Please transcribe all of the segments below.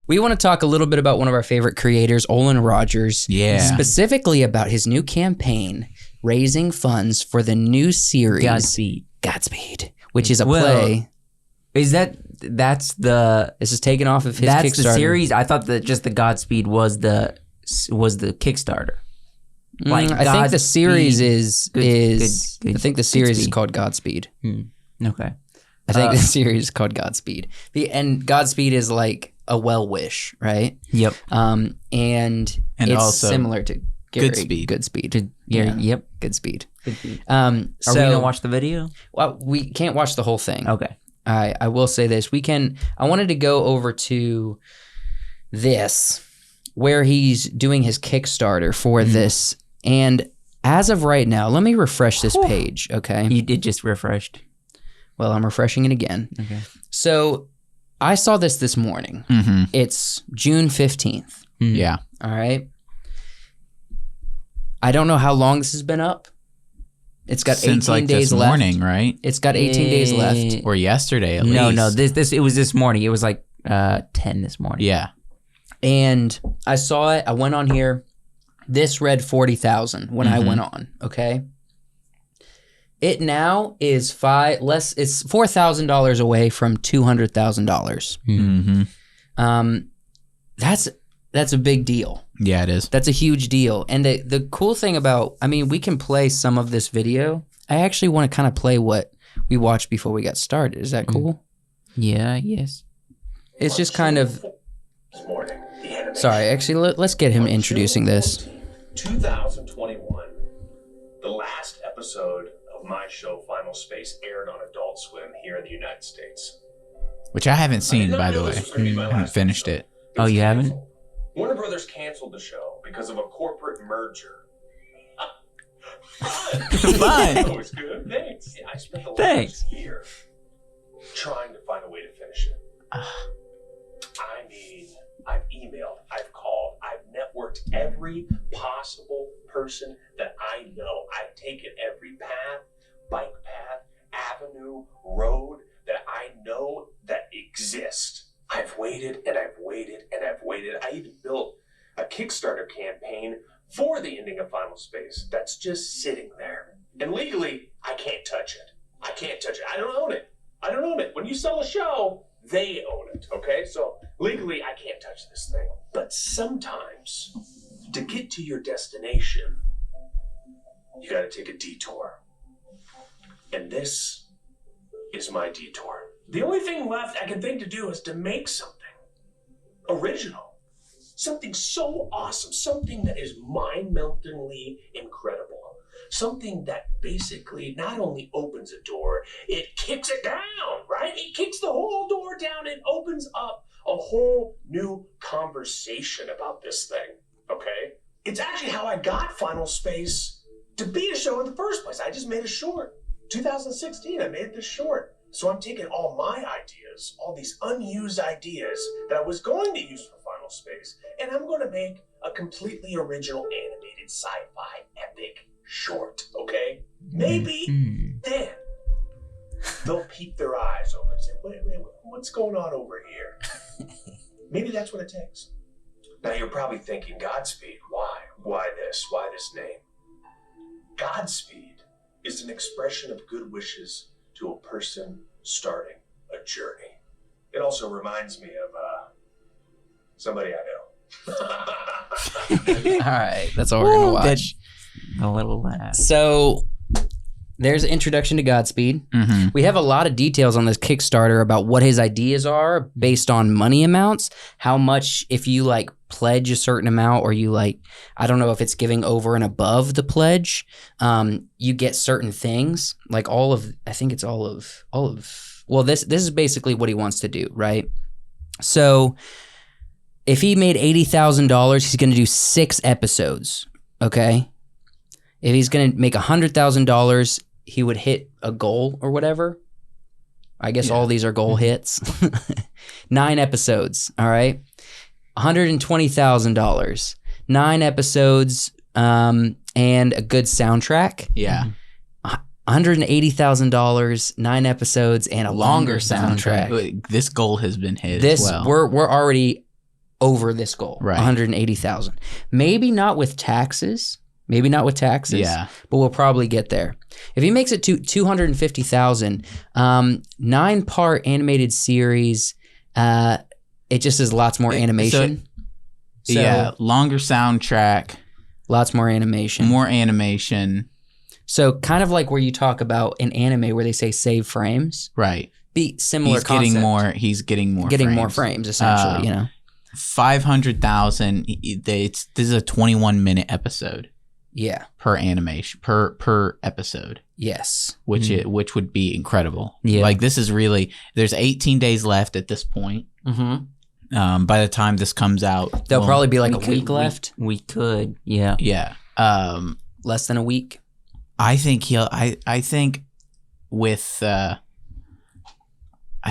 We want to talk a little bit about one of our favorite creators, Olan Rogers. Yeah. Specifically about his new campaign, raising funds for the new series Godspeed, which is a play. Is that's the This is taken off of his that's Kickstarter. the series? I thought that just the Godspeed was the Kickstarter. I think the series is I think the series is called Godspeed. Okay. I think the series is called Godspeed. And Godspeed is like a well wish, right? Yep. And it's also similar to Godspeed. Godspeed. Yep. Godspeed. Are we gonna watch the video? Well, we can't watch the whole thing. Okay. I will say this. I wanted to go over to this, where he's doing his Kickstarter for this. And as of right now, let me refresh this page, okay? You did just refreshed. Well, I'm refreshing it again. Okay. So I saw this morning. Mm-hmm. It's June 15th. Yeah. All right. I don't know how long this has been up. It's got Since 18 days this left. morning, right? It's got 18 days left. Or yesterday at least. No. It was this morning. It was like 10 this morning. Yeah. And I saw it. I went on here. This read 40,000 when I went on. Okay. It now is it's $4,000 away from $200,000. Mm-hmm. That's a big deal. Yeah, it is. That's a huge deal. And the cool thing about, we can play some of this video. I actually want to kind of play what we watched before we got started. Is that cool? Yeah. Yes. It's just kind of. Sorry, actually, let's get him introducing this. 2021, the last episode of my show Final Space aired on Adult Swim here in the United States. Which I haven't seen, by the way. I haven't finished it. Oh, you haven't? Warner Brothers canceled the show because of a corporate merger. Fun. That was good. Thanks. Yeah, I spent the last year trying to find a way to finish it. I've emailed, I've called, I've networked every possible person that I know. I've taken every path, bike path, avenue, road that I know that exists. I've waited and I've waited and I've waited. I even built a Kickstarter campaign for the ending of Final Space that's just sitting there. And legally, I can't touch it. I can't touch it. I don't own it. I don't own it. When you sell a show, they own it, okay? So legally, I can't touch this thing. But sometimes, to get to your destination, you gotta take a detour. And this is my detour. The only thing left I can think to do is to make something original. Something so awesome. Something that is mind-meltingly incredible. Something that basically not only opens a door, it kicks it down, right? It kicks the whole door down and opens up a whole new conversation about this thing, okay? It's actually how I got Final Space to be a show in the first place. I just made a short. 2016, I made this short. So I'm taking all my ideas, all these unused ideas that I was going to use for Final Space, and I'm going to make a completely original animated sci-fi epic short, okay? Maybe then they'll peek their eyes over and say, wait, what's going on over here? Maybe that's what it takes. Now you're probably thinking, Godspeed, why? Why this? Why this name? Godspeed is an expression of good wishes to a person starting a journey. It also reminds me of somebody I know. All right, that's all we're going to watch. A little laugh. So there's an introduction to Godspeed. Mm-hmm. We have a lot of details on this Kickstarter about what his ideas are based on money amounts, how much if you like pledge a certain amount or you like, I don't know if it's giving over and above the pledge, you get certain things like I think it's all of, well, this is basically what he wants to do, right? So if he made $80,000, he's going to do 6 episodes, okay? If he's going to make $100,000, he would hit a goal or whatever. I guess all these are goal hits. 9 episodes, all right? $120,000, 9 episodes, and a good soundtrack. Yeah. $180,000, 9 episodes, and a longer soundtrack. This goal has been hit This as well. we're already over this goal, Right. 180,000. Maybe not with taxes. Yeah. But we'll probably get there. If he makes it to 250,000, 9-part animated series, it just is lots more animation. Yeah, longer soundtrack, Lots more animation. more animation. So kind of like where you talk about an anime where they say save frames. Right. Be similar He's concept. getting more frames essentially, you know. 500,000. This is a 21-minute episode Yeah. per animation per episode, Yes. which would be incredible. Yeah. Like this is really, there's 18 days left at this point. Mm-hmm. By the time this comes out, There'll probably be like a could- week left. We could, yeah. yeah. Less than a week. I think I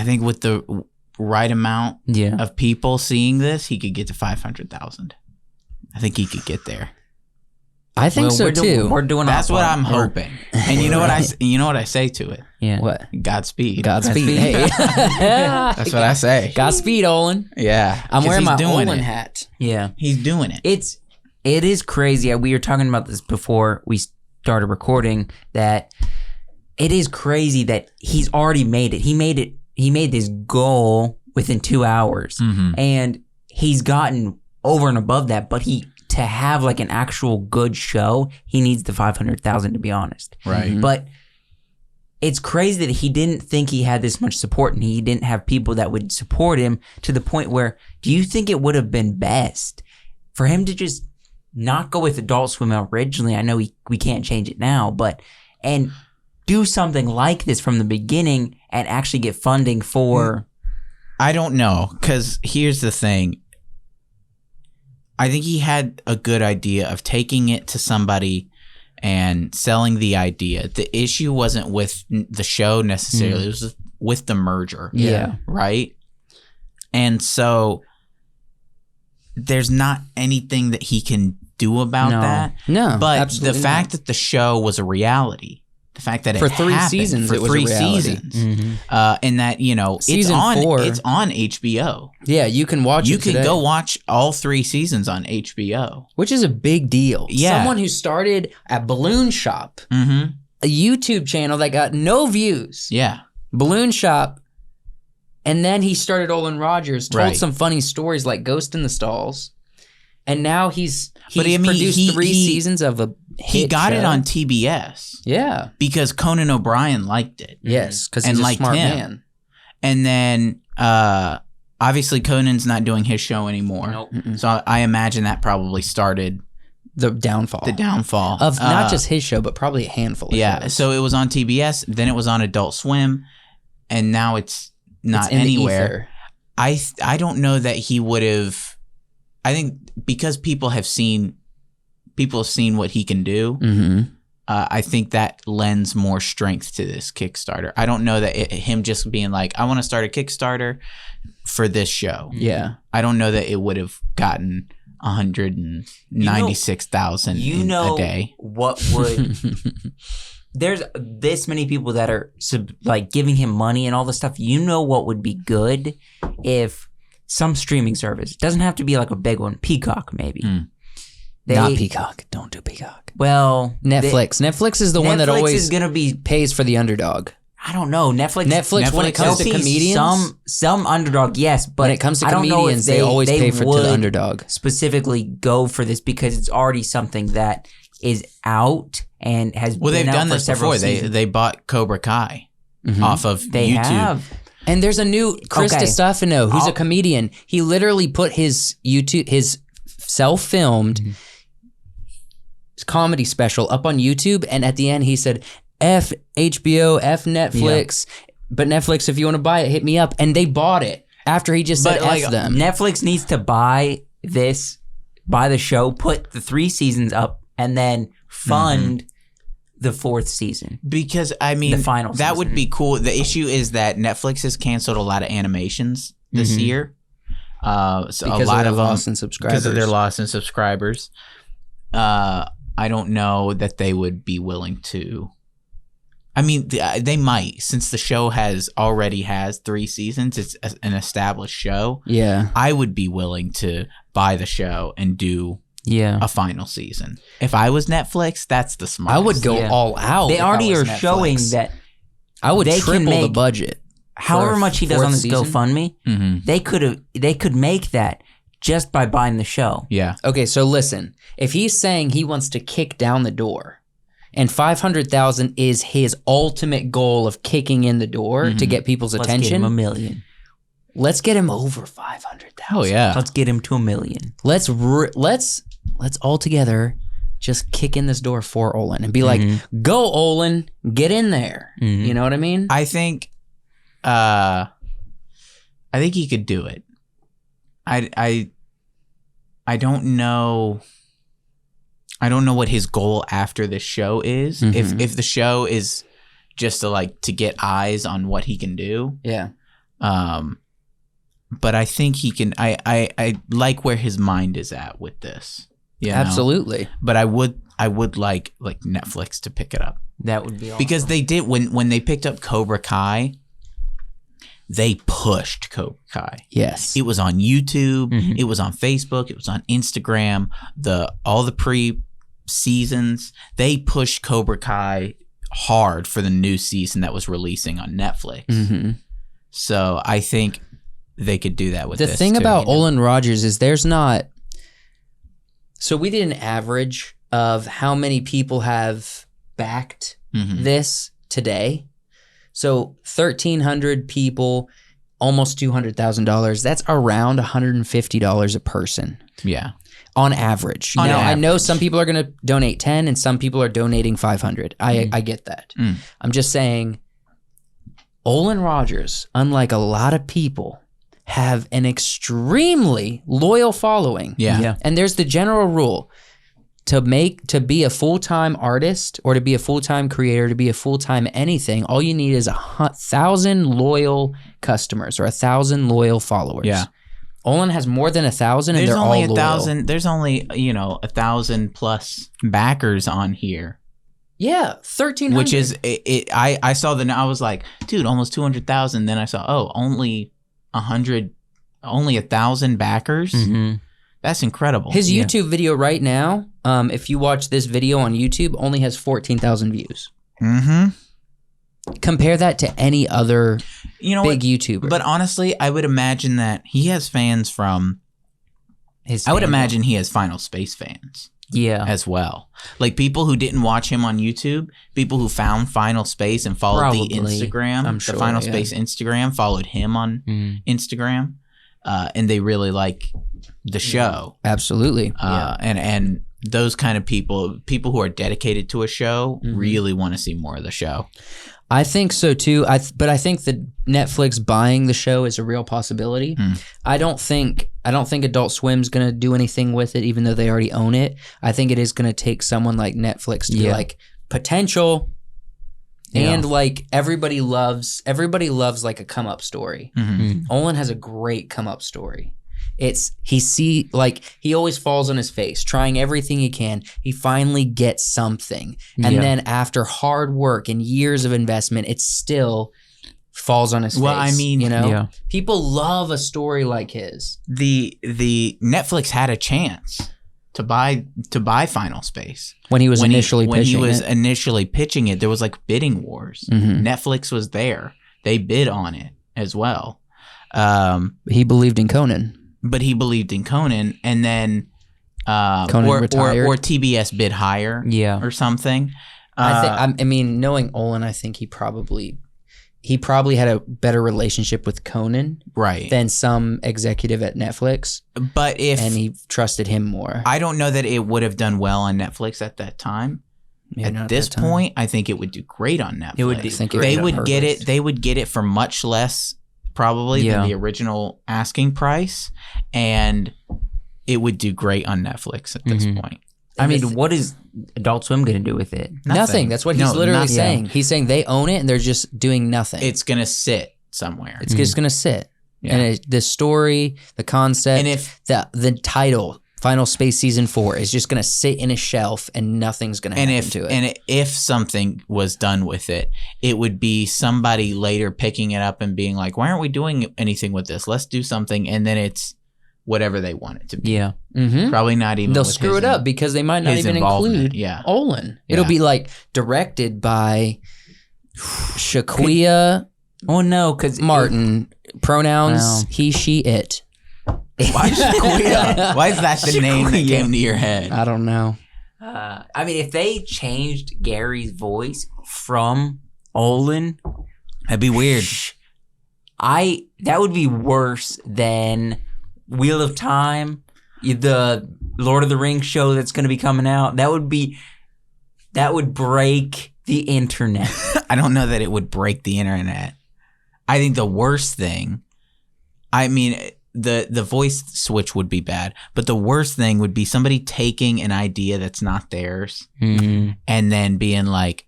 think with the right amount Yeah. of people seeing this, he could get to 500,000. I think he could get there. I think so too. We're doing That's our what part. I'm hoping. And you know what I say to it? Yeah. What? Godspeed. Godspeed. Hey. That's what I say. Godspeed, Olin. Yeah. I'm 'cause wearing he's my doing Olin it. hat. Yeah. He's doing it. It is crazy. We were talking about this before we started recording, that it is crazy that he's already made it. He made this goal within 2 hours, Mm-hmm. and he's gotten over and above that. But to have like an actual good show, he needs the 500,000, to be honest. Right. Mhm. But it's crazy that he didn't think he had this much support, and he didn't have people that would support him to the point where, do you think it would have been best for him to just not go with Adult Swim originally? I know we can't change it now, and do something like this from the beginning and actually get funding for. I don't know, because here's the thing. I think he had a good idea of taking it to somebody and selling the idea. The issue wasn't with the show necessarily. It was with the merger. Yeah. Right? And so there's not anything that he can do about No. that. No, But absolutely the fact not. that the show was a reality, the fact that it For 3 happened seasons, for it was a 3 reality. seasons, and that Season 4. it's on HBO. Yeah, you can watch You it can today, go watch all 3 seasons on HBO. which is a big deal. Yeah. Someone who started at Balloon Shop, Mm-hmm. a YouTube channel that got no views. Yeah. Balloon Shop, and then he started Olan Rogers, told Right. some funny stories like Ghost in the Stalls, and now he's But I mean, produced he- 3 he- seasons of a He hit got it show. on TBS Yeah. because Conan O'Brien liked it. Yes, because And he's a liked smart him. man. And then obviously Conan's not doing his show anymore. Nope. Mm-mm. So I imagine that probably started The downfall the downfall of not just his show, but probably a handful of yeah. shows. So it was on TBS, then it was on Adult Swim, and now it's not It's in the anywhere. ether. I don't know that he would have. I think because people have seen what he can do. Mm-hmm. I think that lends more strength to this Kickstarter. I don't know that him just being like, I want to start a Kickstarter for this show. Yeah. I don't know that it would have gotten 196,000 in a day. What would there's this many people that are like giving him money and all this stuff. You know what would be good if some streaming service, it doesn't have to be like a big one, Peacock maybe. Not Peacock. Don't do Peacock. Well, Netflix. Netflix is the one that Netflix always is gonna be. pays for the underdog. I don't know. Netflix When it comes to they'll see comedians, some underdog, yes, but when it comes to I don't know if comedians, they always pay for to would the underdog. specifically go for this because it's already something that is out and has Well, been they've out done for this several before. seasons. They bought Cobra Kai Mhm. off of They YouTube. have. And there's a new Chris Okay. DiStefano, who's a I'll- comedian. He literally put his self-filmed comedy special up on YouTube, and at the end he said, F HBO, F Netflix, but Netflix, if you want to buy it, hit me up. And they bought it after he just said But, like, F them. Netflix needs to buy the show, put the 3 seasons up, and then fund the 4th season. Because I mean, The final that would season. be cool. The issue is that Netflix has canceled a lot of animations this year. So because a lot of their of them loss in subscribers. because of their loss in subscribers. I don't know that they would be willing to. I mean, they might, since the show already has 3 seasons. It's an established show. Yeah. I would be willing to buy the show and do a final season. If I was Netflix, that's the smartest. I would go all out. They if I already was are Netflix. showing that I would they can triple the make- budget. however for a much he does on fourth this season? GoFundMe, they could make that just by buying the show. Yeah. Okay, so listen. If he's saying he wants to kick down the door, and 500,000 is his ultimate goal of kicking in the door to get people's Let's get him attention, $1 million. let's get him over 500,000. Oh yeah. Let's get him to $1 million. Let's all together just kick in this door for Olan and be like, "Go Olan, get in there." You know what I mean? I think he could do it. I don't know. I don't know what his goal after this show is. If the show is just to get eyes on what he can do. Yeah. But I think he can. I like where his mind is at with this. You know? Absolutely. But I would like Netflix to pick it up. That would be awesome. Because they did when they picked up Cobra Kai, they pushed Cobra Kai. Yes. It was on YouTube, it was on Facebook, it was on Instagram, all the pre-seasons. They pushed Cobra Kai hard for the new season that was releasing on Netflix. So I think they could do that with the this thing too, about you know? Olan Rogers is there's not. So we did an average of how many people have backed this today. So 1,300 people, almost $200,000. That's around $150 a person Yeah. on average. On Now I know average. some people are going to donate 10 and some people are donating 500. I get that. I'm just saying, Olan Rogers, unlike a lot of people, have an extremely loyal following. Yeah. And there's the general rule. To be a full-time artist or to be a full-time creator, to be a full-time anything, all you need is 1,000 loyal customers or 1,000 loyal followers. Yeah. Olan has more than 1,000 and There's they're only all loyal. 1,000. There's only 1,000 plus backers on here. Yeah, 1,300. Which is I saw I was like, dude, almost 200,000. Then I saw, only 1,000 backers. That's incredible. His YouTube video right now, if you watch this video on YouTube, only has 14,000 views. Compare that to any other big YouTuber. But honestly, I would imagine that he has fans from. I would imagine he has Final Space fans. Yeah. As well. Like people who didn't watch him on YouTube, people who found Final Space and followed the Instagram, I'm sure, the Final Space Instagram, followed him on Instagram, and they really like the show. Absolutely. And those kind of people who are dedicated to a show, really want to see more of the show. I think so too. But I think that Netflix buying the show is a real possibility. I don't think Adult Swim's gonna do anything with it, even though they already own it. I think it is gonna take someone like Netflix to be like potential, and like everybody loves like a come up story. Olan has a great come up story. He always falls on his face, trying everything he can. He finally gets something. And then after hard work and years of investment, it still falls on his face. Well, I mean, people love a story like his. The Netflix had a chance to buy Final Space When he was initially pitching it, there was like bidding wars. Netflix was there. They bid on it as well. He believed in Conan. But he believed in Conan, and then Conan retired. or TBS bid higher, or something. I mean, knowing Olan, I think he probably had a better relationship with Conan, right, than some executive at Netflix. But and he trusted him more. I don't know that it would have done well on Netflix at that time. At this point, I think it would do great on Netflix. It would do great. They would get it. They would get it for much less. Probably than the original asking price, and it would do great on Netflix at this point. I mean, what is Adult Swim going to do with it? Nothing. That's what he's literally saying. He's saying they own it and they're just doing nothing. It's going to sit somewhere. It's just going to sit. And the story, the concept, and if the title, Final Space Season 4 is just going to sit in a shelf and nothing's going to happen to it. And if something was done with it, it would be somebody later picking it up and being like, why aren't we doing anything with this? Let's do something. And then it's whatever they want it to be. Yeah. Mm-hmm. Probably not even They'll with screw it up because they might not his even involvement. include Olan. It'll Yeah. be like directed by Shaquia Oh no, because Martin. Pronouns Wow. he, she, it. Why Shaquia? Why is that the name that came to your head? I don't know. I mean, if they changed Gary's voice from Olan, That'd be weird. that would be worse than Wheel of Time, the Lord of the Rings show that's going to be coming out. That would break the internet. I don't know that it would break the internet. I think the worst thing, I mean, the voice switch would be bad, but the worst thing would be somebody taking an idea that's not theirs Mm-hmm. and then being like,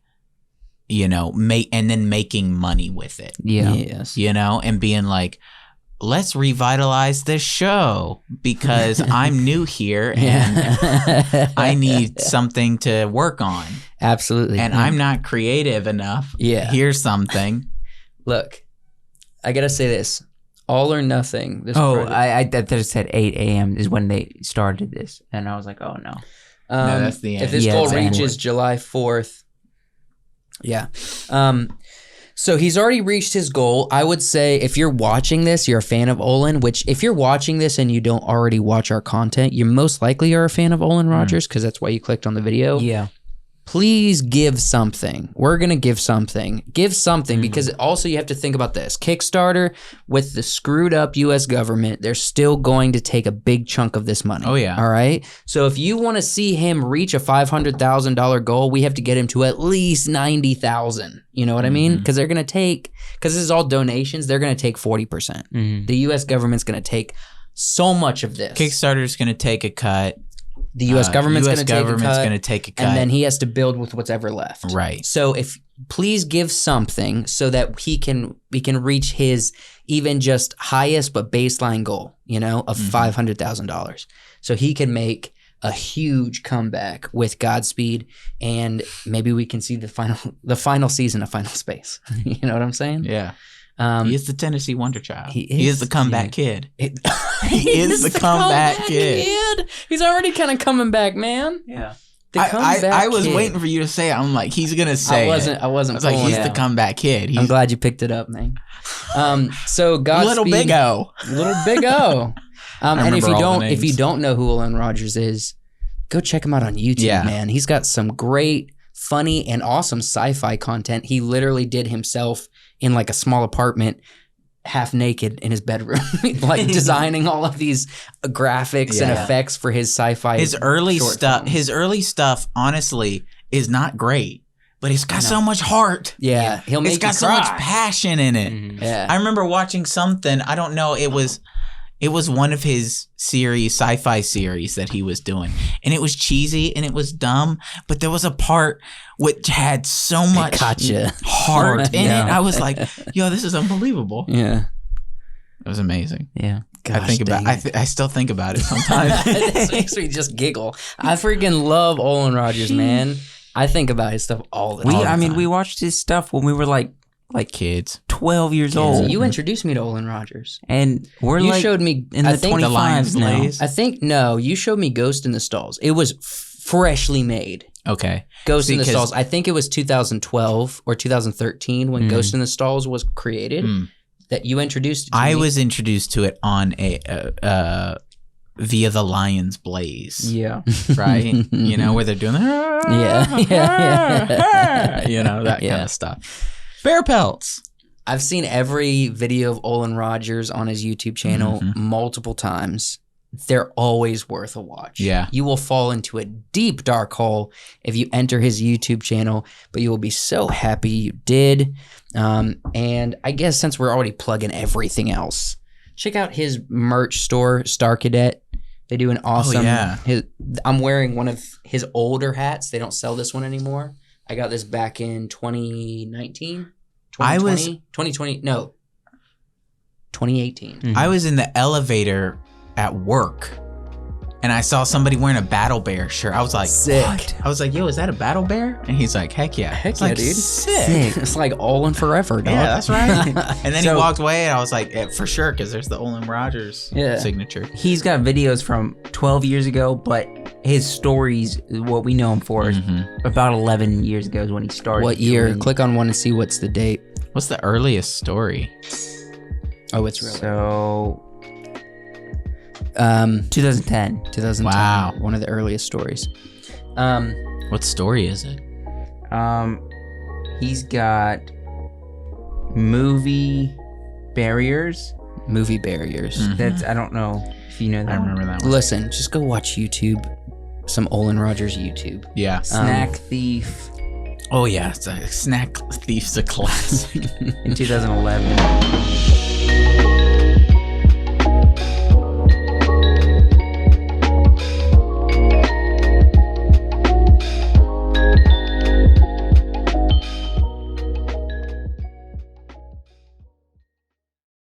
and then making money with it, Yeah. Yes. and being like, let's revitalize this show because I'm new here and I need something to work on. Absolutely. And I'm not creative enough. Yeah. Here's something. Look, I gotta say this: all or nothing. This Oh, project- I thought it said 8 a.m. is when they started this. And I was like, oh no. No, that's the If end. this Yeah, goal it's the end. reaches July 4th, yeah. So he's already reached his goal. I would say if you're watching this, you're a fan of Olan, which if you're watching this and you don't already watch our content, you most likely are a fan of Olan Rogers because that's why you clicked on the video. Yeah. Please give something. We're going to give something. Give something because also you have to think about this. Kickstarter, with the screwed up U.S. government, they're still going to take a big chunk of this money. Oh, yeah. All right? So if you want to see him reach a $500,000 goal, we have to get him to at least $90,000. You know what I mean? Because they're going to take, because this is all donations, they're going to take 40%. Mm-hmm. The U.S. government's going to take so much of this. Kickstarter's going to take a cut. The U.S. government's going to take a cut. going to take a cut. And then he has to build with what's ever left. Right. So if please give something so that we can reach his even just highest but baseline goal, of $500,000. So he can make a huge comeback with Godspeed, and maybe we can see the final season of Final Space. You know what I'm saying? Yeah. Um, He is the Tennessee Wonder Child. he is the comeback yeah. kid. he is the comeback kid. He's already kind of coming back, man. Yeah. The comeback I was kid. waiting for you to say it. I'm like, he's going to say I it. wasn't I was like, pulling he's it the out. comeback kid. He's I'm glad you picked it up, man. So Godspeed, Little Big O. Little Big O. And if remember all the you names. don't know who Olan Rogers is, go check him out on YouTube, Yeah. man. He's got some great, funny, and awesome sci-fi content. He literally did himself in like a small apartment, half naked in his bedroom, like designing all of these graphics and Yeah. effects for his sci-fi. His early short stuff, films. honestly, is not great, but it's got so much heart. Yeah, he'll make It's got you so cry. much passion in it. Mhm. Yeah. I remember watching something. I don't know. It was one of his sci-fi series that he was doing, and it was cheesy and it was dumb. But there was a part which had so much Gotcha. heart in Yeah. it. I was like, "Yo, this is unbelievable." Yeah. It was amazing. Yeah. Gosh, I think about. dang it. I still think about it sometimes. This makes me just giggle. I freaking love Olan Rogers, man. I think about his stuff all the time. We watched his stuff when we were like Kids. 12 years So old. you introduced me to Olan Rogers. and we're You like showed me in I the think 25s now. Blaze. I think no, you showed me Ghost in the Stalls. It was freshly made. Okay. Ghost See, in the 'cause- Stalls. I think it was 2012 or 2013 when Ghost in the Stalls was created. Mm. That you introduced it to I me. was introduced to it on via the Lion's Blaze, Yeah. right? Where they're doing Yeah. that kind Yeah. of stuff. Bear pelts. I've seen every video of Olan Rogers on his YouTube channel Mhm. multiple times. They're always worth a watch. Yeah. You will fall into a deep dark hole if you enter his YouTube channel, but you will be so happy you did. And I guess since we're already plugging everything else, check out his merch store, Star Cadet. They do an awesome. yeah. I'm wearing one of his older hats. They don't sell this one anymore. I got this back in 2019. 2020, no, 2018. I was in the elevator at work and I saw somebody wearing a Battle Bear shirt. I was like, Sick. what? I was like, yo, is that a Battle Bear? And he's like, heck yeah. Heck It's yeah, like, dude. Sick. It's like all in forever, dog. Yeah, that's right. And then So- he walked away, and I was like, for sure, because there's the Olan Rogers Yeah. signature. He's got videos from 12 years ago, but his stories, what we know him for, is about 11 years ago is when he started. What year? doing- Click on one and see what's the date. What's the earliest story? Oh, it's really. So 2010. 2010. Wow. One of the earliest stories. What story is it? He's got movie barriers. Movie barriers. That's, I don't know if you know that. I remember that one. Listen, just go watch YouTube. Some Olan Rogers YouTube. Yeah. Snack Thief Oh, yeah. It's a Snack Thief's a classic. in 2011.